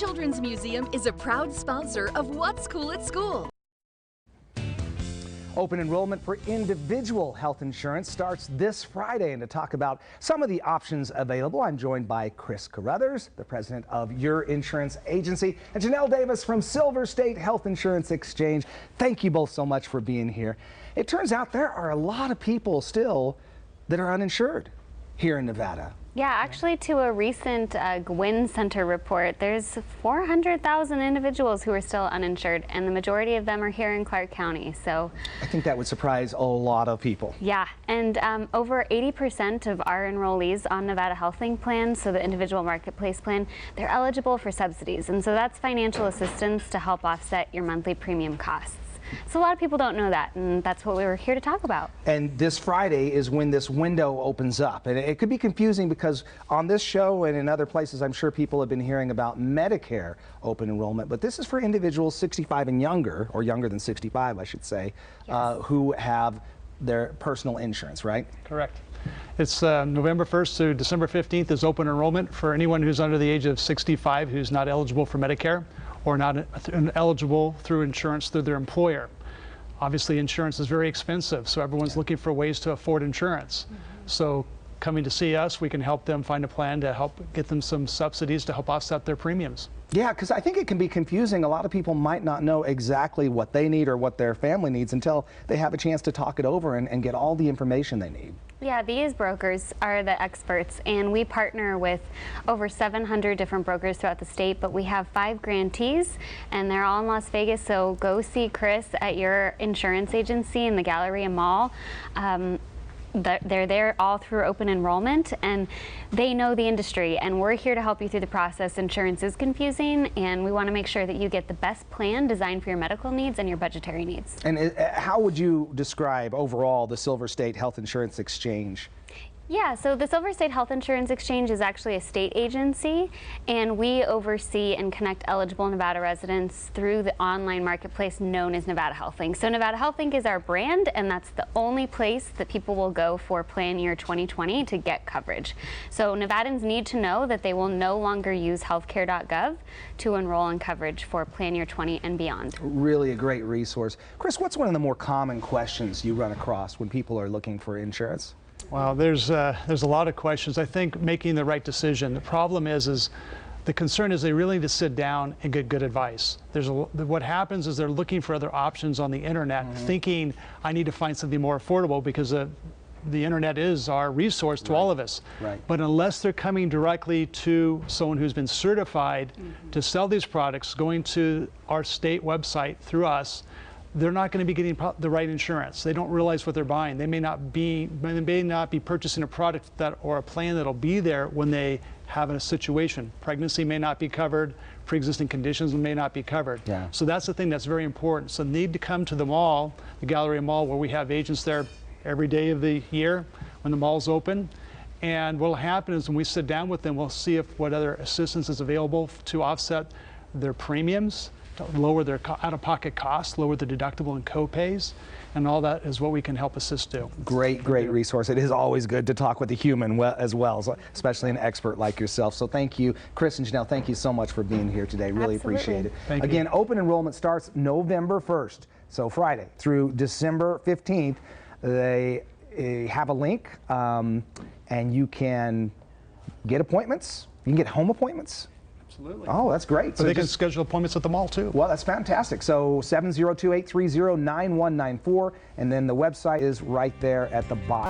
Children's Museum is a proud sponsor of What's Cool at School. Open enrollment for individual health insurance starts this Friday, and to talk about some of the options available, I'm joined by Chris Carruthers, the president of Your Insurance Agency, and Janelle Davis from Silver State Health Insurance Exchange. Thank you both so much for being here. It turns out there are a lot of people still that are uninsured here in Nevada. Yeah, actually, to a recent Gwynn Center report, there's 400,000 individuals who are still uninsured, and the majority of them are here in Clark County. So I think that would surprise a lot of people. Yeah, and over 80% of our enrollees on Nevada HealthLink plan, so the individual marketplace plan, they're eligible for subsidies, and so that's financial assistance to help offset your monthly premium costs. So a lot of people don't know that, and that's what we were here to talk about. And this Friday is when this window opens up. And it could be confusing because on this show and in other places, I'm sure people have been hearing about Medicare open enrollment. But this is for individuals 65 and younger, or younger than 65, I should say, yes, who have their personal insurance, right? Correct. It's November 1st to December 15th is open enrollment for anyone who's under the age of 65 who's not eligible for Medicare or not eligible through insurance through their employer. Obviously, insurance is very expensive, so everyone's looking for ways to afford insurance. So coming to see us, we can help them find a plan to help get them some subsidies to help offset their premiums. Yeah, because I think it can be confusing. A lot of people might not know exactly what they need or what their family needs until they have a chance to talk it over and get all the information they need. Yeah, these brokers are the experts, and we partner with over 700 different brokers throughout the state, but we have 5 grantees, and they're all in Las Vegas, so go see Chris at Your Insurance Agency in the Galleria Mall. They're there all through open enrollment, and they know the industry, and we're here to help you through the process. Insurance is confusing, and we want to make sure that you get the best plan designed for your medical needs and your budgetary needs. And how would you describe overall the Silver State Health Insurance Exchange? Yeah, so the Silver State Health Insurance Exchange is actually a state agency, and we oversee and connect eligible Nevada residents through the online marketplace known as Nevada HealthLink. So Nevada HealthLink is our brand, and that's the only place that people will go for plan year 2020 to get coverage. So Nevadans need to know that they will no longer use healthcare.gov to enroll in coverage for plan year 20 and beyond. Really a great resource. Chris, what's one of the more common questions you run across when people are looking for insurance? Well, there's a lot of questions. I think making the right decision. The problem is the concern is they really need to sit down and get good advice. What happens is they're looking for other options on the internet, thinking I need to find something more affordable because the internet is our resource to all of us. Right. But unless they're coming directly to someone who's been certified to sell these products, going to our state website through us, they're not going to be getting the right insurance. They don't realize what they're buying. They may not be purchasing a product or a plan that'll be there when they have a situation. Pregnancy may not be covered. Pre-existing conditions may not be covered. Yeah. So that's the thing that's very important. So they need to come to the mall, the Galleria Mall, where we have agents there every day of the year when the mall's open. And what'll happen is when we sit down with them, we'll see what other assistance is available to offset their premiums, lower their out-of-pocket costs, lower the deductible and co-pays, and all that is what we can help assist do. Great resource. It is always good to talk with a human as well, especially an expert like yourself. So thank you, Chris and Janelle, thank you so much for being here today. Really appreciate it. Thank Again, you. open enrollment starts November 1st, so Friday, through December 15th. They have a link, and you can get appointments. You can get home appointments. Absolutely. Oh, that's great. So they can schedule appointments at the mall too. Well, that's fantastic. So 702-830-9194, and then the website is right there at the bottom.